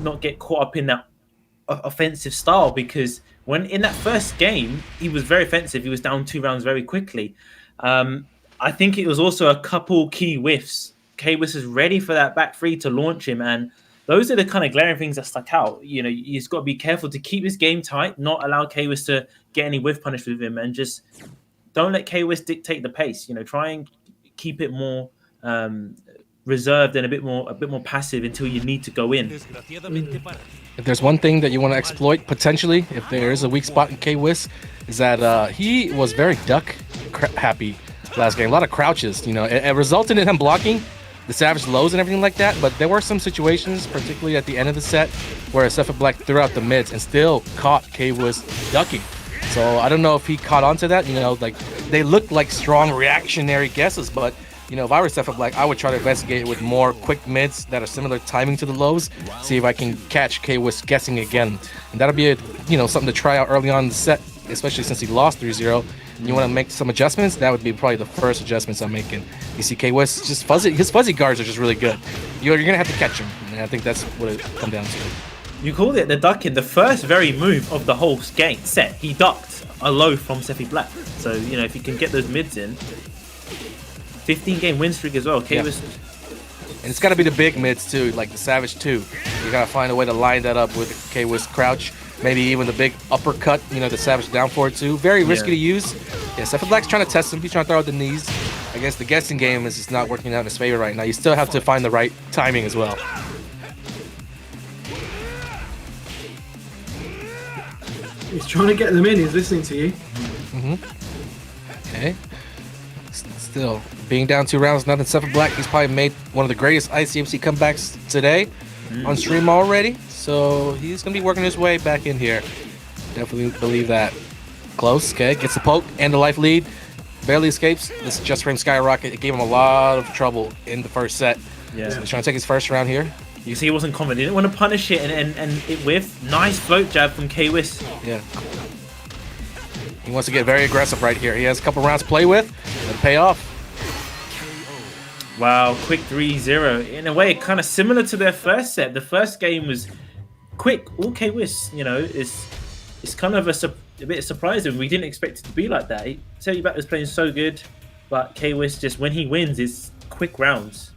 not get caught up in that offensive style, because when in that first game he was very offensive. He was down 2 rounds very quickly. I think it was also a couple key whiffs. K-Wiss is ready for that back three to launch him, and those are the kind of glaring things that stuck out. You know, he's got to be careful to keep his game tight, not allow K-Wiss to get any whiff punish with him, and just don't let K-Wiss dictate the pace. You know, try and keep it more reserved and a bit more passive until you need to go in. If there's one thing that you want to exploit potentially, if there is a weak spot in K-Wiss, is that he was very duck happy last game. A lot of crouches, you know, it resulted in him blocking the Savage lows and everything like that, but there were some situations, particularly at the end of the set, where Sephiblack threw out the mids and still caught K-Wiss ducking. So I don't know if he caught on to that. You know, like, they looked like strong reactionary guesses, but you know, if I were Sephiblack, I would try to investigate it with more quick mids that are similar timing to the lows, see if I can catch K-Wiss guessing again. And that'll be something to try out early on in the set, especially since he lost 3-0. You want to make some adjustments, that would be probably the first adjustments I'm making. You see K-Wiss just fuzzy, his fuzzy guards are just really good. You're gonna have to catch him, and I think that's what it comes down to. You called it the ducking. The first very move of the whole game set, he ducked a low from Sephiblack. So, you know, if you can get those mids in, 15-game win streak as well. K-Wiss. Yeah. And it's got to be the big mids too, like the Savage 2. You got to find a way to line that up with K-Wiss crouch. Maybe even the big uppercut, you know, the Savage down forward too. Very risky to use. Yeah, Sephiblack's trying to test him. He's trying to throw out the knees. I guess the guessing game is just not working out in his favor right now. You still have to find the right timing as well. He's trying to get them in. He's listening to you. Okay. Still, being down 2 rounds, nothing. Sephiblack, he's probably made one of the greatest ICFC comebacks today on stream already. So he's going to be working his way back in here. Definitely believe that. Close, okay. Gets the poke and the life lead. Barely escapes. This Just Frame Skyrocket. It gave him a lot of trouble in the first set. Yeah. So he's trying to take his first round here. You see he wasn't confident. He didn't want to punish it and it whiffed. Nice float jab from K-Wiss. Yeah. He wants to get very aggressive right here. He has a couple rounds to play with. It'll pay off. Wow, quick 3-0. In a way, kind of similar to their first set. The first game was quick. All K-Wiss, you know, it's kind of a bit surprising. We didn't expect it to be like that. Sephiblack was playing so good, but K-Wiss just, when he wins, is quick rounds.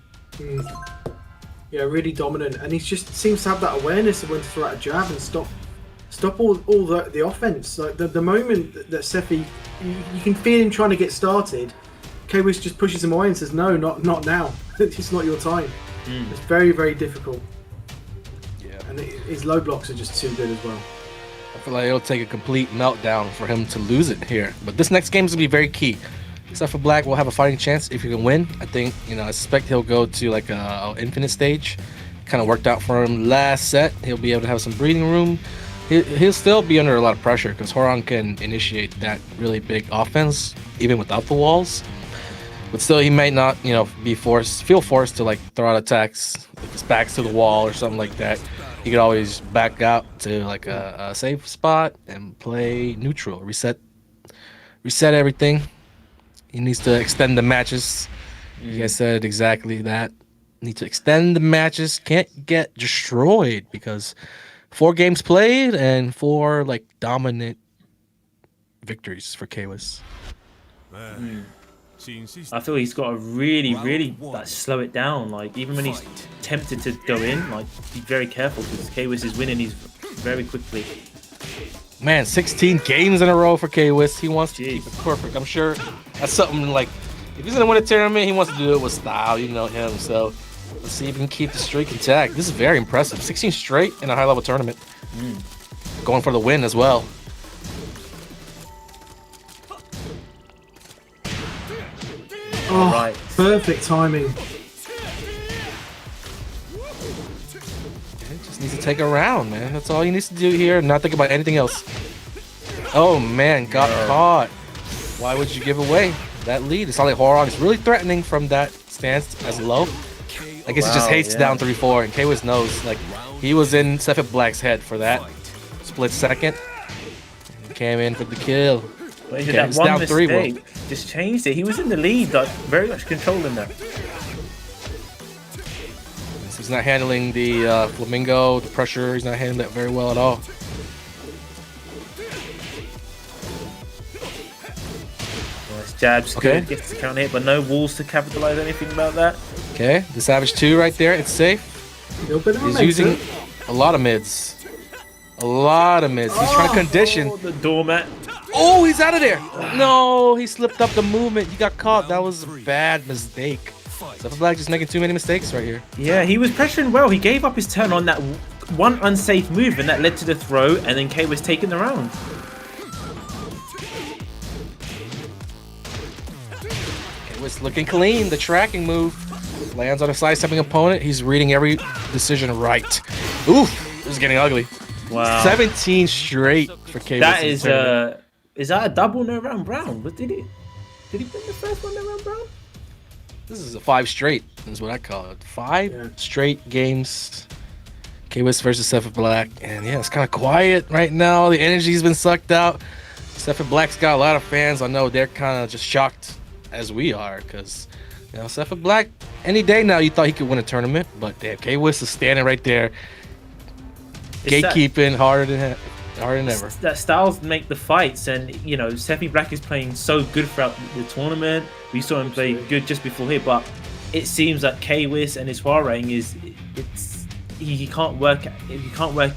Yeah, really dominant, and he just seems to have that awareness of when to throw out a jab and stop all the offense. Like the moment that Sephi, you can feel him trying to get started. K-Wiss just pushes him away and says, "No, not now. It's not your time." It's very, very difficult. Yeah, and his low blocks are just too good as well. I feel like it'll take a complete meltdown for him to lose it here. But this next game is gonna be very key. Sephiblack will have a fighting chance if he can win. I think, I suspect he'll go to like a infinite stage. Kind of worked out for him last set. He'll be able to have some breathing room. He'll still be under a lot of pressure because Hwoarang can initiate that really big offense even without the walls. But still, he might not, feel forced to like throw out attacks with his backs to the wall or something like that. He could always back out to like a safe spot and play neutral, reset everything. He needs to extend the matches. You guys said exactly that. Need to extend the matches. Can't get destroyed because 4 games played and 4 like dominant victories for K-Wiss. I feel he's got to really like slow it down. Like even when he's tempted to go in, like be very careful because K-Wiss is winning these very quickly. Man, 16 games in a row for K-Wiss. He wants to keep it perfect. I'm sure that's something like, if he's gonna win a tournament, he wants to do it with style. You know him. So let's see if he can keep the streak intact. This is very impressive. 16 straight in a high-level tournament. Going for the win as well. Oh, right. Perfect timing. Just needs to take a round, man. That's all he needs to do here. Not think about anything else. Oh, man. Got caught. Why would you give away that lead? It's not like Hwoarang is really threatening from that stance as low. I guess he just hates down 3-4, and K-Wiss knows. Like, he was in Sephiblack's head for that split second. He came in for the kill. But he did that one mistake. Just changed it. He was in the lead, like, very much controlling that. This He's not handling the flamingo, the pressure. He's not handling that very well at all. Nice jabs. Okay. Good. Gets the counter hit, but no walls to capitalize anything about that. Okay, the Savage 2 right there. It's safe. He's using a lot of mids. A lot of mids. He's trying to condition. Oh, the doormat. Oh, he's out of there. No, he slipped up the movement. He got caught. That was a bad mistake. Sephiblack just making too many mistakes right here. Yeah, he was pressuring well. He gave up his turn on that one unsafe move, and that led to the throw, and then K was taking the round. K was looking clean. The tracking move lands on a side-stepping opponent. He's reading every decision right. Oof, this is getting ugly. Wow. 17 straight for K. That is that a double no round brown? But did he win the first one no round brown? This is a 5 straight, is what I call it. 5 straight games. K-Wiz versus Sephiblack. And yeah, it's kind of quiet right now. The energy's been sucked out. Sephiblack's got a lot of fans. I know they're kind of just shocked as we are, because you know, Sephiblack, any day now you thought he could win a tournament, but damn, K-Wiz is standing right there, gatekeeping harder than ever. That styles make the fights, and you know, Sephiblack is playing so good throughout the tournament. We saw him play good just before here, but it seems that Hwoarang and his Hwoarang he can't work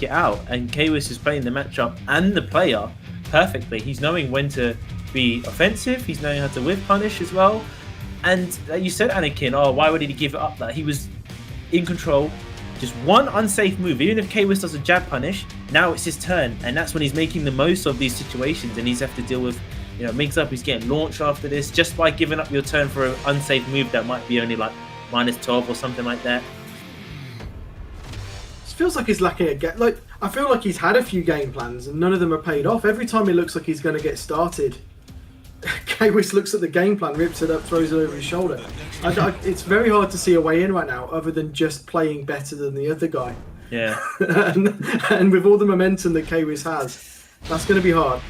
it out, and Hwoarang is playing the matchup and the player perfectly. He's knowing when to be offensive. He's knowing how to whiff punish as well. And you said, Anakin, oh, why would he give it up? That he was in control. Just one unsafe move. Even if Hwoarang does a jab punish, now it's his turn, and that's when he's making the most of these situations. And he's have to deal with, you know, mix up. He's getting launched after this just by giving up your turn for an unsafe move that might be only like -12 or something like that. It feels like he's lacking a game. Like, I feel like he's had a few game plans and none of them are paid off. Every time he looks like he's going to get started, Hwoarang looks at the game plan, rips it up, throws it over his shoulder. It's very hard to see a way in right now, other than just playing better than the other guy. Yeah. and with all the momentum that Hwoarang has, that's going to be hard.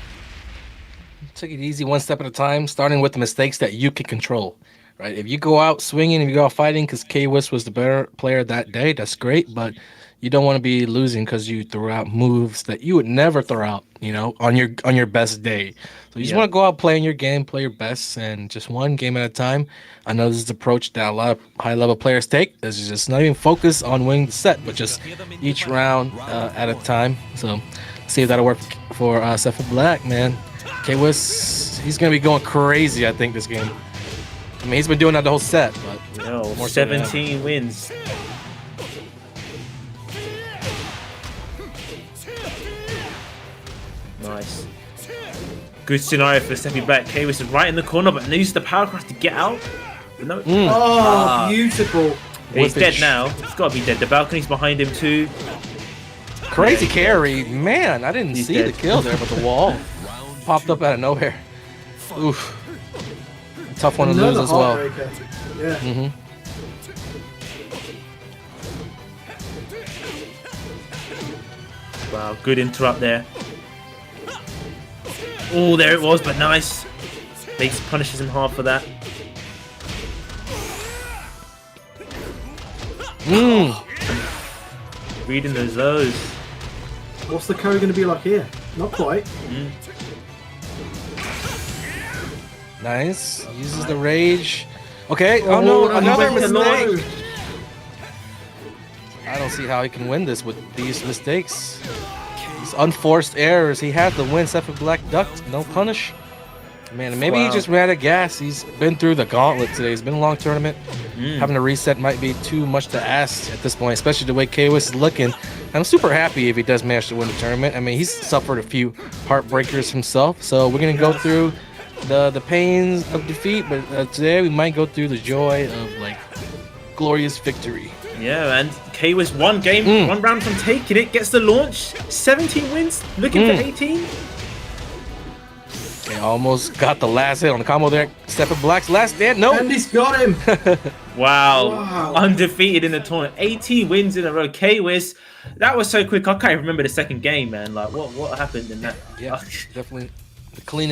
Take it easy, one step at a time, starting with the mistakes that you can control. Right? If you go out swinging, if you go out fighting because Hwoarang was the better player that day, that's great, but you don't want to be losing because you threw out moves that you would never throw out, you know, on your best day. So you just want to go out playing your game, play your best, and just one game at a time. I know this is the approach that a lot of high-level players take. Is just not even focus on winning the set, but just each round at a time. So see if that'll work for Sephiblack, man. Hwoarang, he's going to be going crazy, I think, this game. I mean, he's been doing that the whole set, but more 17 wins. Nice. Good scenario for Sephiblack. Hwoarang is right in the corner, but needs the power crush to get out. No. Oh, beautiful. Yeah, he's dead now. He's got to be dead. The balcony's behind him too. Crazy carry. Man, I didn't see the kill there, but the wall popped up out of nowhere. Oof. Tough one to lose as well. Yeah. Wow, good interrupt there. Oh, there it was, but nice. Base punishes him hard for that. Reading those lows. What's the carry going to be like here? Not quite. Nice. Uses the rage. Okay. Oh no, another mistake. I don't see how he can win this with these mistakes. These unforced errors. He had to win. Sephiblack ducked. No punish. Man, maybe he just ran out of gas. He's been through the gauntlet today. It's been a long tournament. Having a reset might be too much to ask at this point, especially the way Hwoarang is looking. I'm super happy if he does manage to win the tournament. I mean, he's suffered a few heartbreakers himself. So we're going to go through the pains of defeat, but today we might go through the joy of like glorious victory. Yeah, and Hwoarang one game, one round from taking it, gets the launch, 17 wins, looking for 18. Okay, almost got the last hit on the combo there. Sephiblack's last stand. Nope. And he's got him. Wow. Undefeated in the tournament, 18 wins in a row. Hwoarang, that was so quick. I can't even remember the second game, man. Like what happened in that? Yeah, definitely the cleanest.